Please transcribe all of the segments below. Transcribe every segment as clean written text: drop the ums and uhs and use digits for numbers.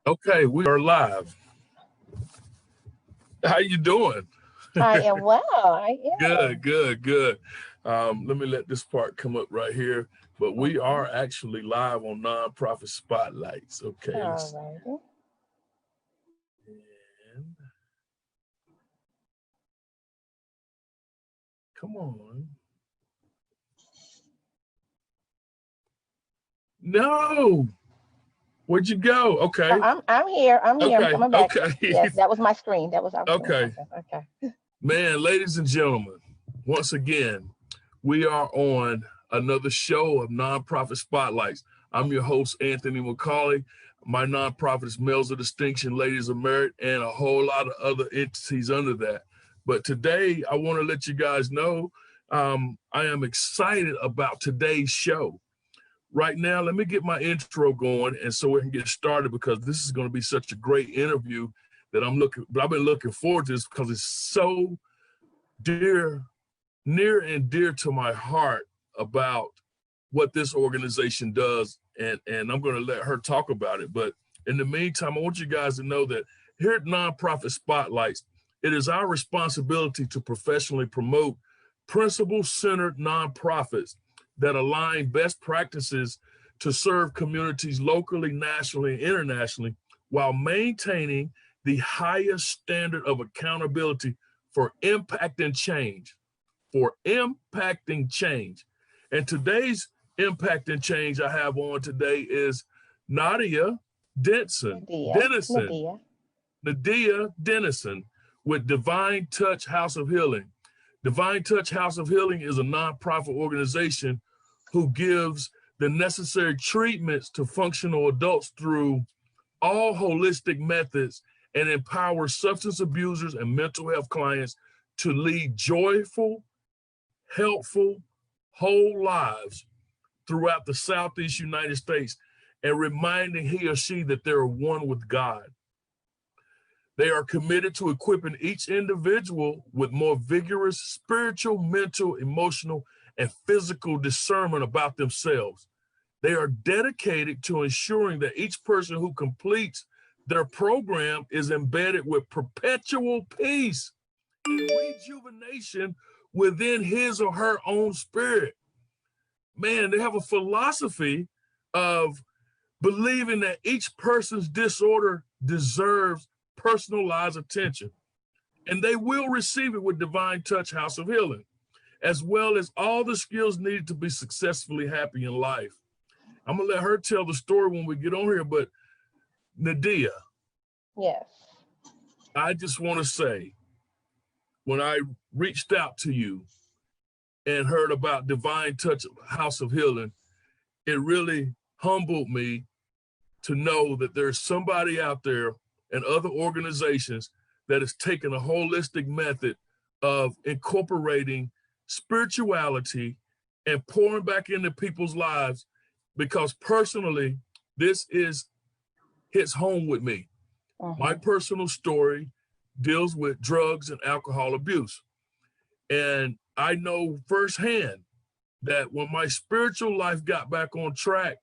Okay, we are live. How you doing? I am well. I Good, am. good, good. Let me let this part come up right here. But we Okay. are actually live on Nonprofit Spotlights. Okay, All righty. and come on. No, where'd you go? Oh, Okay, I'm here. I'm here. I'm okay, coming back. okay, Yes, that was my screen. I was doing okay. something. Okay. Man, ladies and gentlemen, once again, we are on another show of Nonprofit Spotlights. I'm your host, Anthony McCauley. My nonprofit is Males of Distinction, Ladies of Merit, and a whole lot of other entities under that. But today, I want to let you guys know I am excited about today's show. Right now, let me get my intro going, and so we can get started because this is going to be such a great interview that I've been looking forward to this because it's so dear, near and dear to my heart about what this organization does, and I'm going to let her talk about it. But in the meantime, I want you guys to know that here at Nonprofit Spotlights, it is our responsibility to professionally promote principle-centered nonprofits that align best practices to serve communities locally, nationally, and internationally while maintaining the highest standard of accountability for impact and change, for impacting change. And today's impact and change I have on today is Nahdiyah Denson, Nadia. Dennison, Nadia. Nahdiyah Dennison with Divine Touch House of Healing. Divine Touch House of Healing is a nonprofit organization who gives the necessary treatments to functional adults through all holistic methods and empower substance abusers and mental health clients to lead joyful, helpful, whole lives throughout the Southeast United States and reminding he or she that they're one with God. They are committed to equipping each individual with more vigorous spiritual, mental, emotional, and physical discernment about themselves. They are dedicated to ensuring that each person who completes their program is embedded with perpetual peace and rejuvenation within his or her own spirit. Man, they have a philosophy of believing that each person's disorder deserves personalized attention, and they will receive it with Divine Touch House of Healing, as well as all the skills needed to be successfully happy in life. I'm gonna let her tell the story when we get on here, but Nahdiyah, Yes. I just want to say, when I reached out to you and heard about Divine Touch House of Healing, it really humbled me to know that there's somebody out there and other organizations that has taken a holistic method of incorporating spirituality and pouring back into people's lives, because personally, this is hits home with me. My Mm-hmm. personal story deals with drugs and alcohol abuse. And I know firsthand that when my spiritual life got back on track,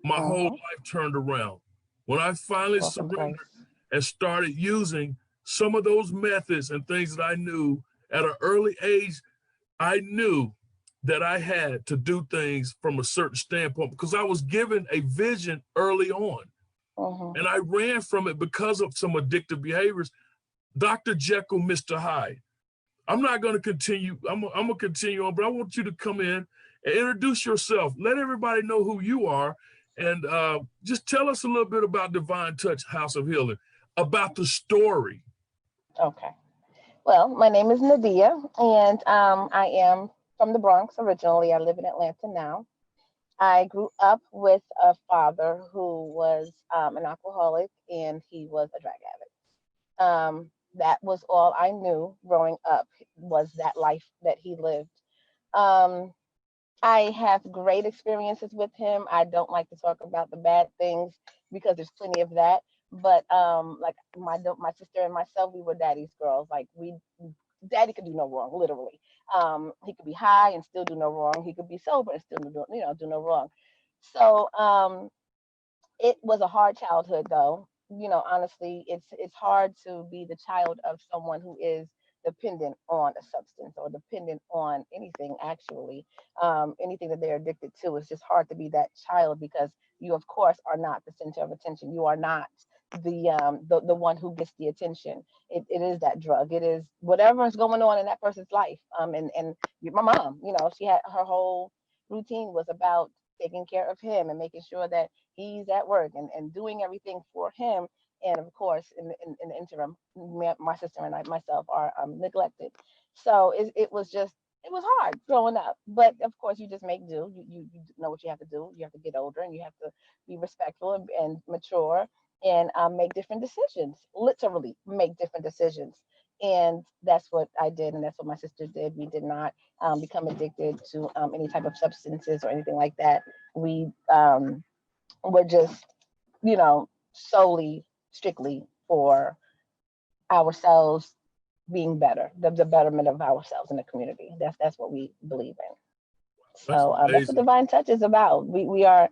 my whole Mm-hmm. life turned around. When I finally Awesome surrendered grace. and started using some of those methods and things that I knew at an early age, I knew that I had to do things from a certain standpoint because I was given a vision early on. Mm-hmm. And I ran from it because of some addictive behaviors. Dr. Jekyll, Mr. Hyde. I'm not going to continue. I'm going to continue on, but I want you to come in and introduce yourself. Let everybody know who you are, and just tell us a little bit about Divine Touch House of Healing, about the story. Okay. Well, my name is Nadia, and I am from the Bronx originally. I live in Atlanta now. I grew up with a father who was an alcoholic, and he was a drug addict. That was all I knew growing up, was that life that he lived. Um, I have great experiences with him. I don't like to talk about the bad things because there's plenty of that. But like my sister and myself, we were daddy's girls. Like we, daddy could do no wrong, literally. He could be high and still do no wrong. He could be sober and still do no wrong. So It was a hard childhood, though. Honestly, it's hard to be the child of someone who is dependent on a substance or dependent on anything. Actually, anything that they're addicted to. It's just hard to be that child because you, of course, are not the center of attention. You are not the one who gets the attention. It is that drug. It is whatever is going on in that person's life. And my mom, she had her whole routine was about taking care of him and making sure that he's at work and doing everything for him. And of course, in the interim, my sister and myself are neglected. So it was hard growing up. But of course, you just make do. You know what you have to do. You have to get older and you have to be respectful and mature and make different decisions, literally make different decisions. And that's what I did. And that's what my sister did. We did not become addicted to any type of substances or anything like that. We were just, solely, strictly for ourselves being better, the betterment of ourselves in the community. That's what we believe in. That's So that's what amazing. Divine Touch is about. We are.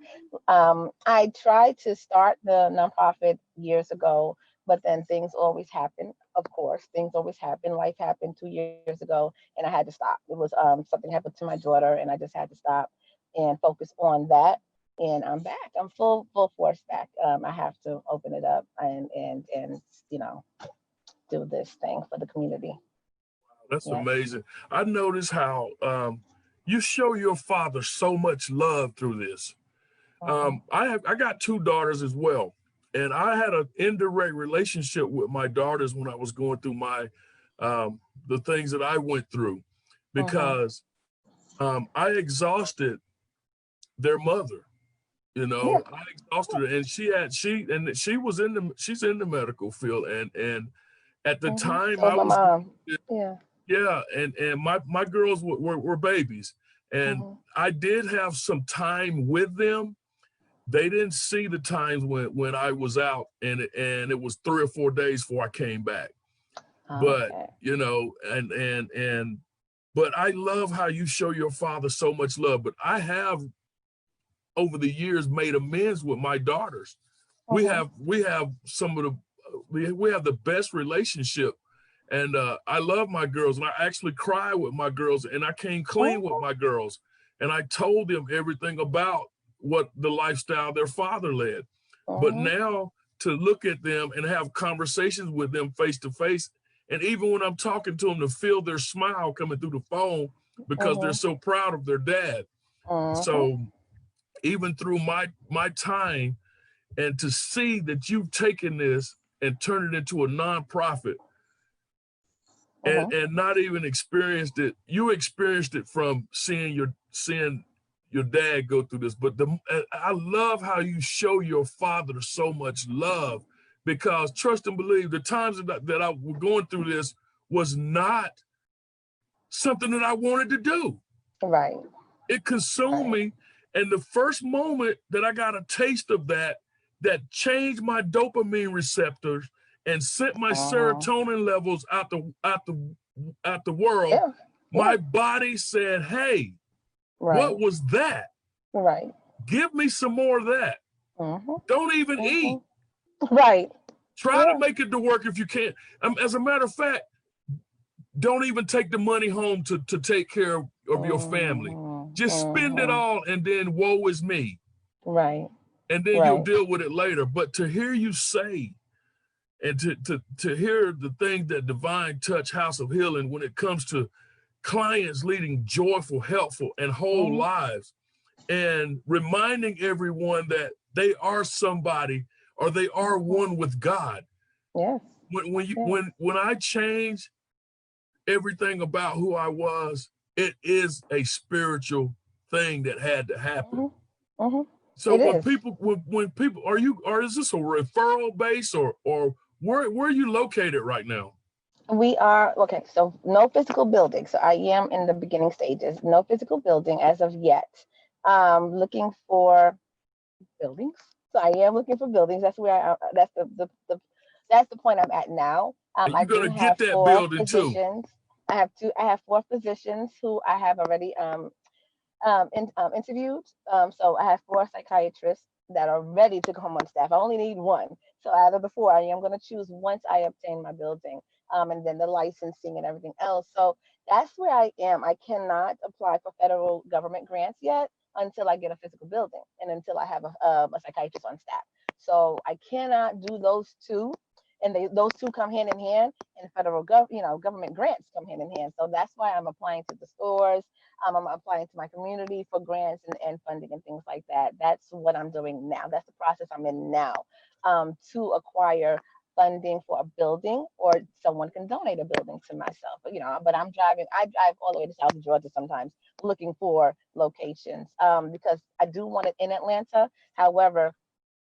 I tried to start the nonprofit years ago, but then things always happen. Of course, things always happen. Life happened 2 years ago, and I had to stop. It was something happened to my daughter, and I just had to stop and focus on that. And I'm back. I'm full force back. I have to open it up and you know do this thing for the community. That's Yes. amazing. I notice how you show your father so much love through this. Mhm. I got two daughters as well, and I had an indirect relationship with my daughters when I was going through my the things that I went through, Mhm. because I exhausted their mother. Yeah. I exhausted her, and she was she's in the medical field, and at the Mhm. time So I my was going, mom. Yeah. yeah, and my girls were babies, and Mhm. I did have some time with them. They didn't see the times when I was out, and it was 3 or 4 days before I came back. But Okay. and but I love how you show your father so much love. But I have over the years made amends with my daughters. We Mhm. have we have some of the we have the best relationship, and I love my girls, and I actually cry with my girls, and I came clean with Mhm. my girls, and I told them everything about what the lifestyle their father led. But Mhm. now to look at them and have conversations with them face to face, and even when I'm talking to them, to feel their smile coming through the phone because they're Mhm. so proud of their dad. Mhm. So even through my time, and to see that you've taken this and turned it into a nonprofit, Mhm. and not even experienced it, you experienced it from seeing your dad go through this. But I love how you show your father so much love, because trust and believe, the times that I was going through this was not something that I wanted to do. Right. It consumed Right. me. And the first moment that I got a taste of that, that changed my dopamine receptors and sent my Mhm. serotonin levels out the world, Yeah. Yeah. my body said, "Hey, Right. what was that? Right. Give me some more of that. Mhm. Don't even eat. Mhm. Right. Try to Yeah. make it to work if you can." As a matter of fact, don't even take the money home to take care of your family. Mhm. Just spend it Mhm. all, and then woe is me, Right. and then you'll Right. deal with it later. But to hear you say, and to hear the thing that Divine Touch House of Healing, when it comes to clients leading joyful, helpful, and whole Mhm. lives, and reminding everyone that they are somebody, or they are Mhm. one with God. Yes. Yes. When I change everything about who I was, it is a spiritual thing that had to happen. Mhm. Mhm. So It is. when people, or is this a referral base, or where are you located right now? We are okay. So no physical building. So I am in the beginning stages. No physical building as of yet. Looking for buildings. So I am looking for buildings. That's where that's that's the point I'm at now. And I you're do gonna get have that four building too. physicians. I have four physicians who I have already interviewed. So I have four psychiatrists that are ready to come on staff. I only need one. So out of the four, I am going to choose once I obtain my building, and then the licensing and everything else. So that's where I am. I cannot apply for federal government grants yet until I get a physical building and until I have a psychiatrist on staff. So I cannot do those two, and those two come hand in hand, and federal government grants come hand in hand. So that's why I'm applying to the stores. I'm applying to my community for grants and funding and things like that. That's what I'm doing now. That's the process I'm in now, to acquire funding for a building, or someone can donate a building to myself. But I drive all the way to South Georgia sometimes looking for locations, because I do want it in Atlanta. However,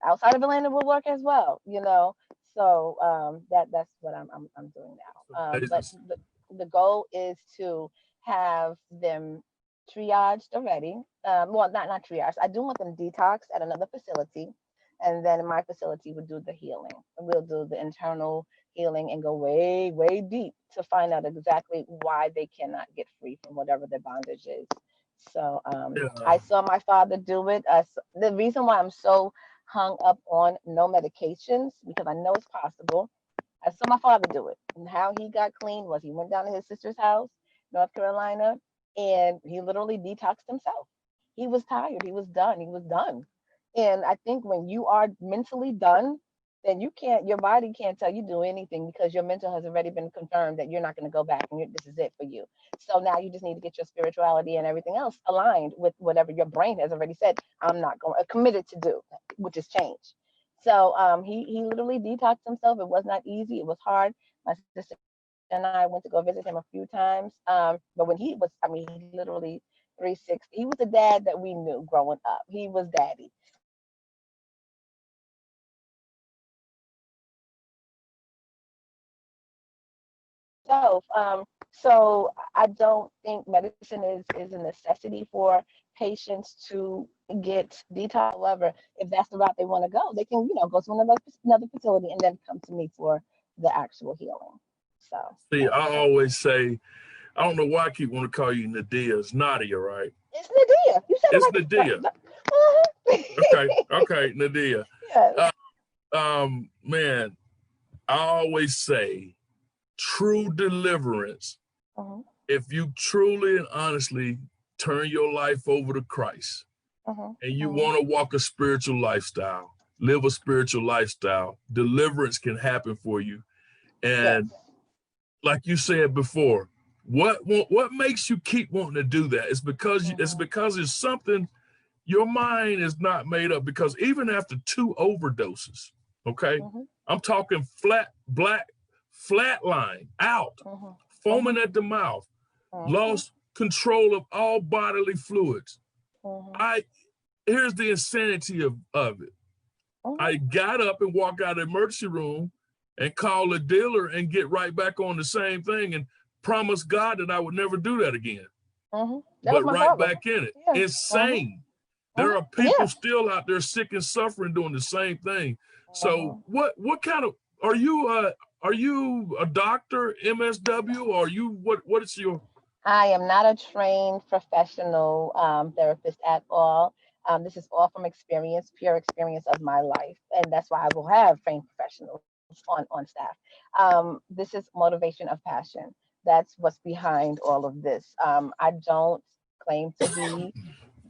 outside of Atlanta will work as well. So that's what I'm doing now. But the goal is to have them triaged already. Well, not triaged. I do want them detoxed at another facility, and then my facility would do the healing. We'll do the internal healing and go way, way deep to find out exactly why they cannot get free from whatever their bondage is. So I saw my father do it. The reason why I'm so hung up on no medications, because I know it's possible. I saw my father do it, and how he got clean was he went down to his sister's house, North Carolina, and he literally detoxed himself. He was tired. He was done. He was done. And I think when you are mentally done, then your body can't tell you do anything, because your mental has already been confirmed that you're not going to go back, and this is it for you. So now you just need to get your spirituality and everything else aligned with whatever your brain has already said, I'm not going committed to do, which is change. So he literally detoxed himself. It was not easy. It was hard. My sister and I went to go visit him a few times. But when he was, he literally 360. He was the dad that we knew growing up. He was daddy. So I don't think medicine is a necessity for patients to get detox. However, if that's the route they want to go, they can, go to another facility and then come to me for the actual healing. So See, I always say, I don't know why I keep wanting to call you Nahdiyah. It's Nahdiyah, right? It's Nahdiyah. You said It's it right. Nahdiyah. Okay, Nahdiyah. Yes. Man, I always say true deliverance, if you truly and honestly turn your life over to Christ, and you want to walk a spiritual lifestyle, live a spiritual lifestyle, deliverance can happen for you. And like you said before, what makes you keep wanting to do that? It's because it's something your mind is not made up. Because even after 2 overdoses, okay, I'm talking flatline out, foaming at the mouth, lost control of all bodily fluids. Here's the insanity of it. I got up and walked out of the emergency room and call a dealer and get right back on the same thing and promise God that I would never do that again. But right back in it. Yeah. Insane. There are people still out there sick and suffering doing the same thing. So what kind of, are you a doctor, MSW, or are you, what is your? I am not a trained professional therapist at all. This is all from experience, pure experience of my life. And that's why I will have trained professionals on staff. This is motivation of passion. That's what's behind all of this. I don't claim to be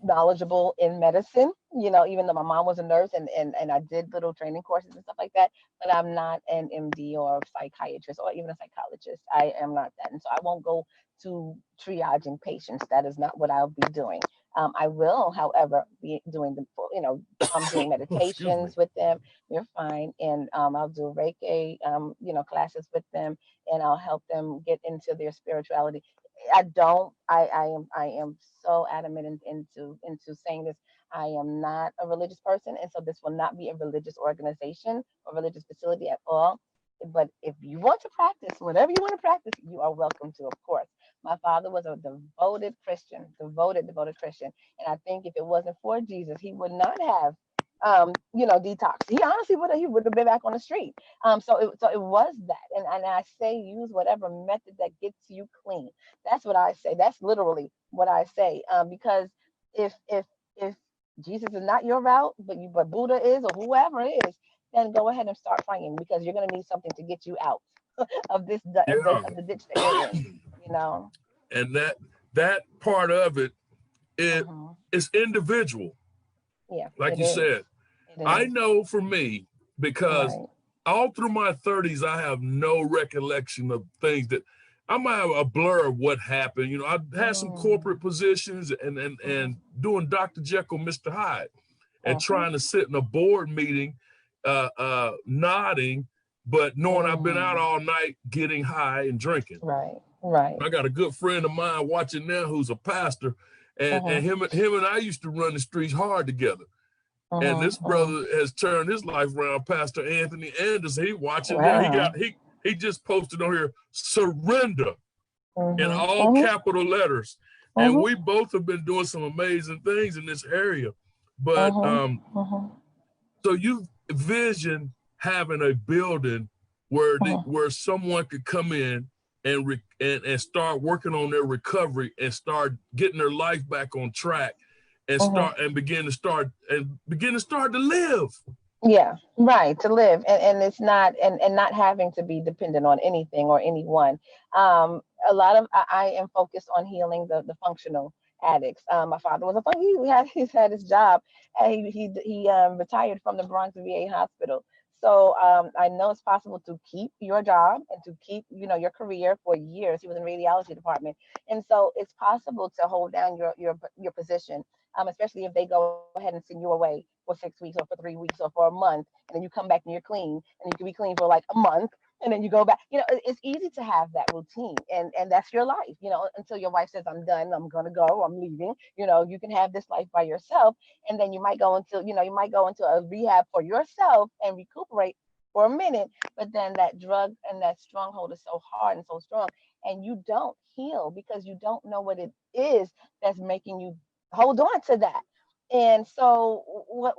knowledgeable in medicine, even though my mom was a nurse and I did little training courses and stuff like that, but I'm not an MD or a psychiatrist or even a psychologist. I am not that. And so I won't go to triaging patients. That is not what I'll be doing. I will, however, be doing I'm doing meditations with them. You're fine. And I'll do Reiki, classes with them, and I'll help them get into their spirituality. I am so adamant into saying this. I am not a religious person, and so this will not be a religious organization or religious facility at all. But if you want to practice whatever you want to practice, you are welcome to, of course. My father was a devoted Christian, devoted Christian. And I think if it wasn't for Jesus, he would not have, detox. He honestly would have been back on the street. So it was that. And I say use whatever method that gets you clean. That's what I say. That's literally what I say. Because if Jesus is not your route, but Buddha is, or whoever is, then go ahead and start praying, because you're going to need something to get you out of this Yeah. of the ditch that you're in. You know. And that part of it, Hmm. it's individual. Yeah, Like it you is. said, It I is. know for me, because Right. all through my 30s, I have no recollection of things that I might have a blur of what happened. You know, I had some Mm. corporate positions and Hmm. doing Dr. Jekyll, Mr. Hyde, and Hmm. trying to sit in a board meeting, nodding, but knowing I've been out Mm. all night getting high and drinking. Right. Right. I got a good friend of mine watching now who's a pastor, and Hmm. him and I used to run the streets hard together. And Hmm. this Hmm. brother has turned his life around. Pastor Anthony Anderson, he watching now. Wow. He just posted on here, surrender, in Hmm. all Hmm. capital letters. And Hmm. we both have been doing some amazing things in this area. But Hmm. Hmm. so you vision having a building where someone could come in and start working on their recovery and start getting their life back on track and Hmm. begin to start to live. Yeah, right. To live, and it's not, and not having to be dependent on anything or anyone. A lot of I am focused on healing the functional addicts. My father was he's had his job, and he retired from the Bronx VA hospital. So I know it's possible to keep your job and to keep your career for years. He was in radiology department, and so it's possible to hold down your position, especially if they go ahead and send you away for 6 weeks or for 3 weeks or for a month, and then you come back and you're clean, and you can be clean for like a month, and then you go back. It's easy to have that routine, and that's your life. Until your wife says, "I'm done. I'm gonna go. I'm leaving." You can have this life by yourself, and then you might go into a rehab for yourself and recuperate for a minute. But then that drug and that stronghold is so hard and so strong, and you don't heal because you don't know what it is that's making you hold on to that. And so what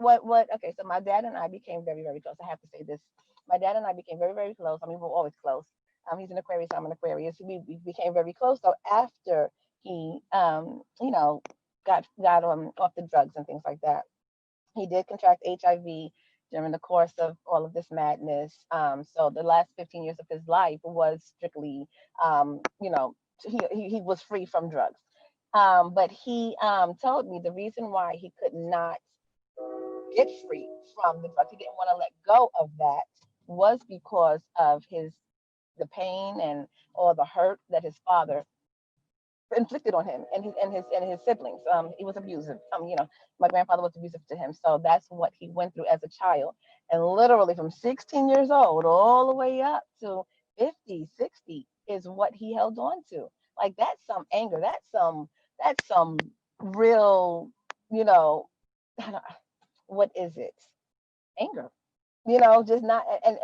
okay, so my dad and I became very, very close. I have to say this. My dad and I became very, very close. I mean, we're always close. He's an Aquarius, I'm an Aquarius. We became very close. So after he got off the drugs and things like that, he did contract HIV during the course of all of this madness. So the last 15 years of his life was strictly, he was free from drugs. But he told me the reason why he could not get free from the drugs, he didn't want to let go of that, was because of the pain and all the hurt that his father inflicted on him and his siblings. He was abusive. My grandfather was abusive to him, so that's what he went through as a child. And literally from 16 years old all the way up to 50, 60 is what he held on to. Like that's some anger. That's some real, you know, what is it? Anger. Just not, and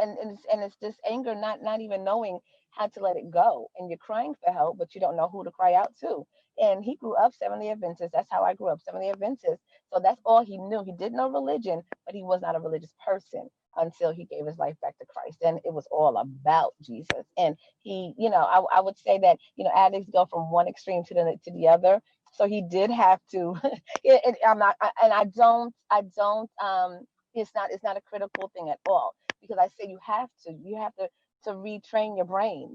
it's just anger, not even knowing how to let it go, and you're crying for help but you don't know who to cry out to. And he grew up Seventh-day Adventist. That's how I grew up, Seventh-day Adventist. So that's all he knew. He did know religion, but he was not a religious person until he gave his life back to Christ, and it was all about Jesus. And I would say that addicts go from one extreme to the other. So he did have to I'm not and I don't it's not a critical thing at all, because I say you have to retrain your brain.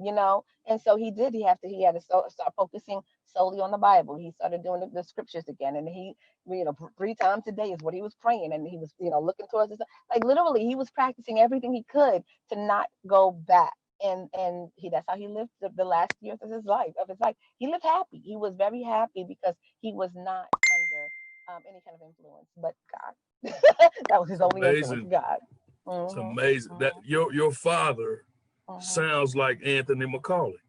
And so he had to start focusing solely on the Bible. He started doing the scriptures again, and he 3 times a day is what he was praying, and he was looking towards this, like literally he was practicing everything he could to not go back. And that's how he lived the last years of his life. He lived happy. He was very happy because he was not under any kind of influence but God. That was his It's only influence, amazing. God. It's Hmm. amazing that Hmm. your father Hmm. sounds like Anthony McCauley.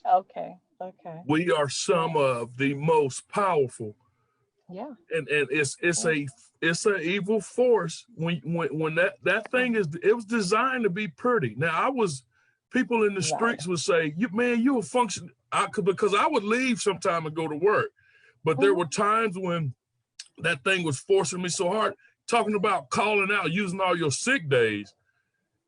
Okay. Okay. We are some Nice. of the most powerful, Yeah. and it's Yeah. a evil force when that thing Hmm. it was designed to be pretty. Now people in the Right. streets would say, you a function," because I would leave sometime and go to work, but there Hmm. were times when that thing was forcing me so hard, talking about calling out, using all your sick days,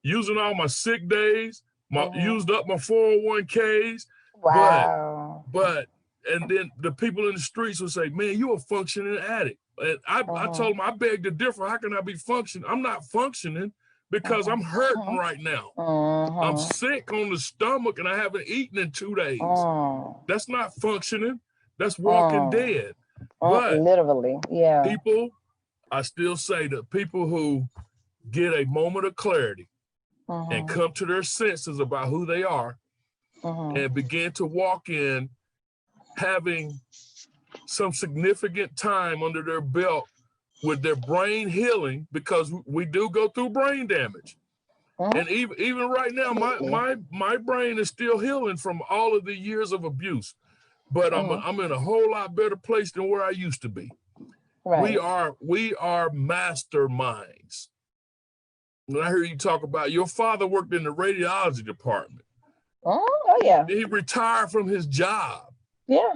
using all my sick days, Hmm. used up my 401ks, but Wow. but then the people in the streets will say, man, you a functioning addict. And I told them, I beg to differ. How can I be functioning? I'm not functioning because I'm hurting right now. I'm sick on the stomach and I haven't eaten in 2 days. That's not functioning. That's walking dead. But literally, yeah. People, I still say that people who get a moment of clarity and come to their senses about who they are and begin to walk in having some significant time under their belt with their brain healing, because we do go through brain damage. And even right now, my brain is still healing from all of the years of abuse, but I'm in a whole lot better place than where I used to be. Right. We are masterminds. When I hear you talk about your father worked in the radiology department. Oh yeah. He retired from his job. Yeah.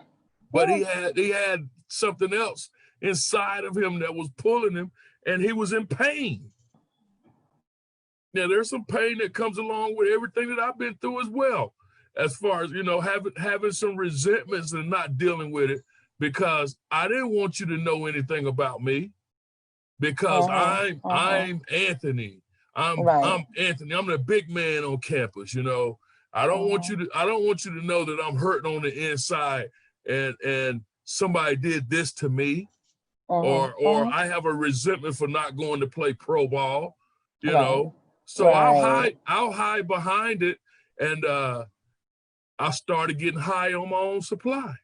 But he had something else inside of him that was pulling him, and he was in pain. Now, there's some pain that comes along with everything that I've been through as well, as far as, you know, having some resentments and not dealing with it, because I didn't want you to know anything about me, because I'm Anthony. I'm Anthony. I'm the big man on campus, you know. I don't want you to know that I'm hurting on the inside and somebody did this to me, or I have a resentment for not going to play pro ball, you know. So I'll hide behind it, and I started getting high on my own supply,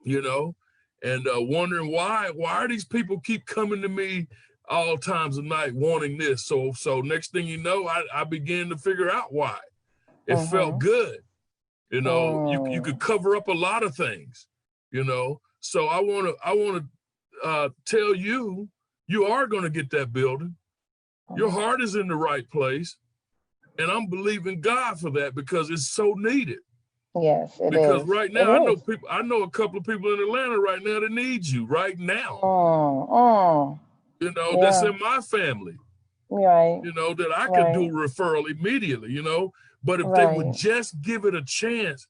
you know, and wondering why are these people keep coming to me all times of night wanting this. So next thing you know, I began to figure out why. It felt good. You know, you could cover up a lot of things, you know. So I want to tell you, you are going to get that building. Your heart is in the right place, and I'm believing God for that, because it's so needed. Yes, it is. Because right now, I know a couple of people in Atlanta right now that need you right now. You know, that's in my family. Right. You know, that I could do referral immediately, you know. But if they would just give it a chance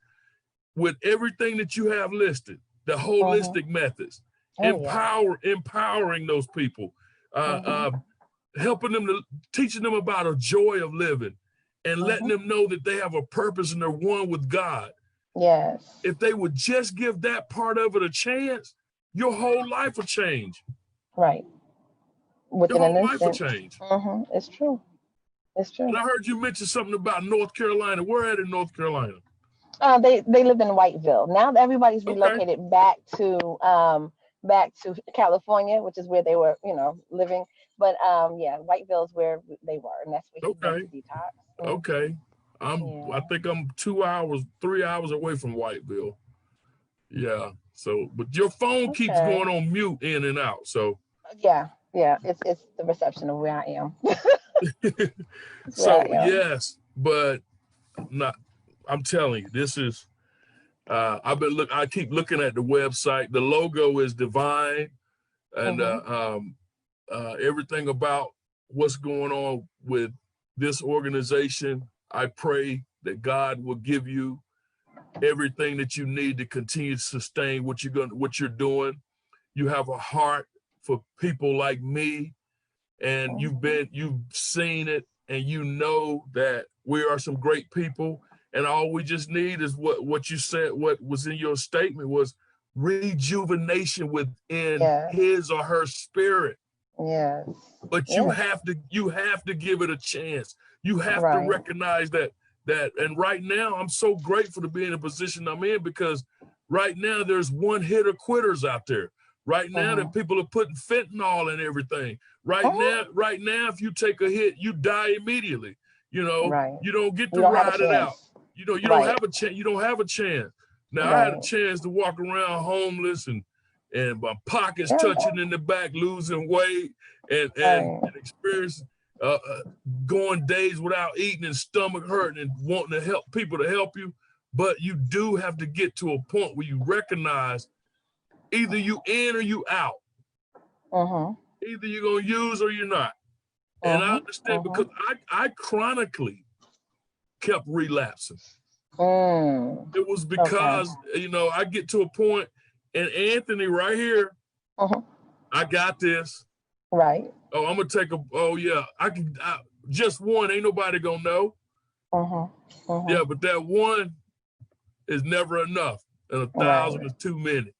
with everything that you have listed, the holistic methods, empowering those people, helping them, teaching them about a joy of living, and letting them know that they have a purpose and they're one with God. Yes. If they would just give that part of it a chance, your whole life will change. Right. Your whole life will change. It's true. It's true. And I heard you mention something about North Carolina. Where at in North Carolina? They lived in Whiteville. Now everybody's relocated back to California, which is where they were, you know, living. But yeah, Whiteville is where they were, and that's where he went to detox. Okay. I think I'm 3 hours away from Whiteville. Yeah. So, but your phone keeps going on mute in and out. So yeah, it's the reception of where I am. So yes, but not. I'm telling you, this is. I keep looking at the website. The logo is divine, and everything about what's going on with this organization. I pray that God will give you everything that you need to continue to sustain what you're doing. You have a heart for people like me, and you've seen it, and you know that we are some great people. And all we just need is what you said, what was in your statement was rejuvenation within his or her spirit. Yes. But you have to give it a chance. You have to recognize that, and right now I'm so grateful to be in the position I'm in, because right now there's one hitter quitters out there. Right now that people are putting fentanyl in everything. Right now, if you take a hit, you die immediately. You know, you don't get to ride it out. You know, you don't have a chance. You don't have a chance. Now, I had a chance to walk around homeless and my pockets touching in the back, losing weight, and experience going days without eating and stomach hurting and wanting to help people to help you. But you do have to get to a point where you recognize either you in or you out. Either you're going to use or you're not. And I understand because I chronically kept relapsing. Mm. It was because, you know, I get to a point, and Anthony right here, I got this. Right. Oh, I'm gonna take oh yeah, just one, ain't nobody gonna know. Yeah, but that one is never enough, and 1,000 is too many.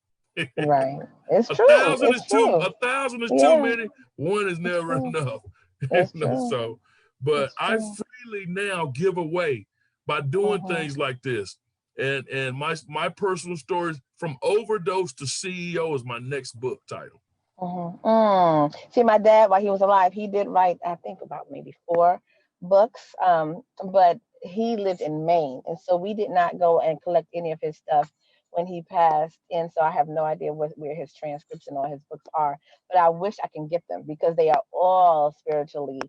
Right. It's true. 1,000 It's is too. true. 1,000 is too many. One is never enough. It's You know, true. so, but I freely now give away by doing things like this, and my personal stories from overdose to CEO is my next book title. See, my dad, while he was alive, he did write, I think, about maybe 4 books. But he lived in Maine, and so we did not go and collect any of his stuff when he passed. And so I have no idea where his transcripts and all his books are. But I wish I can get them because they are all spiritually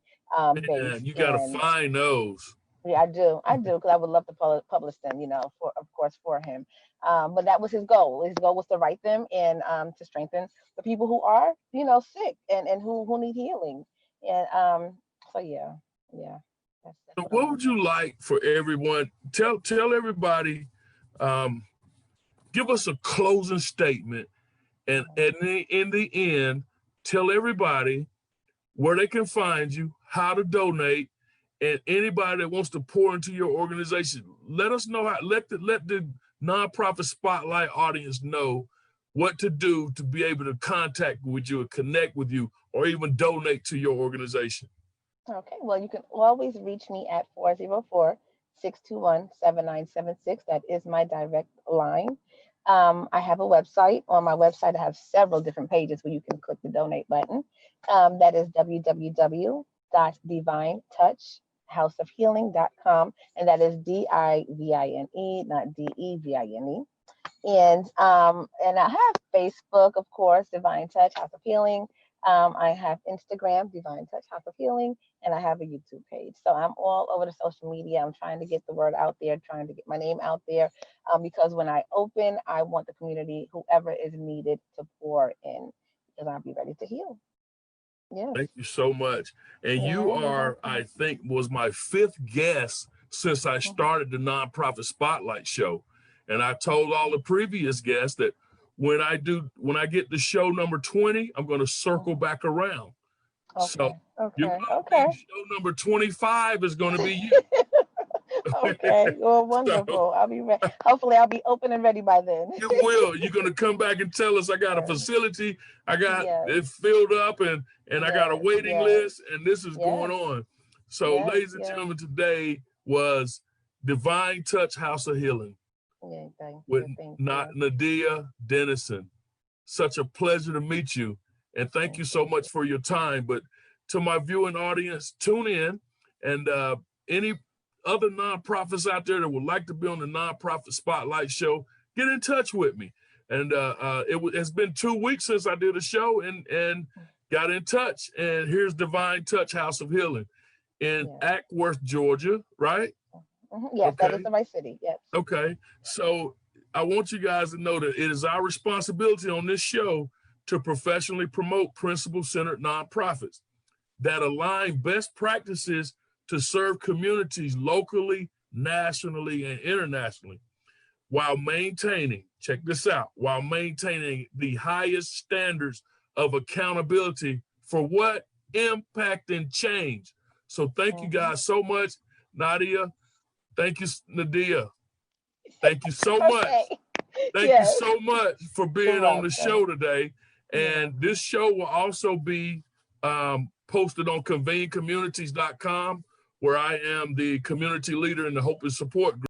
based. And you got to find those. Yeah, I do, because I would love to publish them, you know, of course, for him. But that was his goal. His goal was to write them and to strengthen the people who are, you know, sick and who need healing. And so yeah. That's so what would you like for everyone? Tell everybody, give us a closing statement, and in the end, tell everybody where they can find you, how to donate, and anybody that wants to pour into your organization. Let us know how. Let the Nonprofit Spotlight audience know what to do to be able to contact with you, or connect with you, or even donate to your organization. Okay, well, you can always reach me at 404-621-7976. That is my direct line. I have a website. On my website, I have several different pages where you can click the donate button. That is www.divinetouchhouseofhealing.com, and that is DIVINE, not DEVINE. And I have Facebook, of course, Divine Touch House of Healing. I have Instagram, Divine Touch House of Healing, and I have a YouTube page. So I'm all over the social media. I'm trying to get the word out there, trying to get my name out there, because when I open, I want the community, whoever is needed, to pour in, because I'll be ready to heal. Yeah. Thank you so much. And you are, I think, was my 5th guest since I started the Nonprofit Spotlight show. And I told all the previous guests that when I get the show number 20, I'm going to circle back around. So show number 25 is going to be you. Okay, well, wonderful. So, I'll be ready. Hopefully, I'll be open and ready by then. You will. You're going to come back and tell us, I got a facility, I got it filled up, and I got a waiting list, and this is going on. So, ladies and gentlemen, today was Divine Touch House of Healing with Nahdiyah Dennison. Such a pleasure to meet you, and thank you so much for your time. But to my viewing audience, tune in, and any other nonprofits out there that would like to be on the Nonprofit Spotlight show, get in touch with me. And it's been 2 weeks since I did a show and got in touch. And here's Divine Touch House of Healing in Ackworth, Georgia, right? Yes, that is the right city. Yes. Okay. So I want you guys to know that it is our responsibility on this show to professionally promote principle-centered nonprofits that align best practices to serve communities locally, nationally, and internationally, while maintaining, check this out, while maintaining the highest standards of accountability for what? Impact and change. So thank you guys so much. Nahdiyah, thank you, Nahdiyah. Thank you so much. Thank you so much for being on the show today. And this show will also be posted on convenecommunities.com, where I am the community leader in the Hope and Support Group.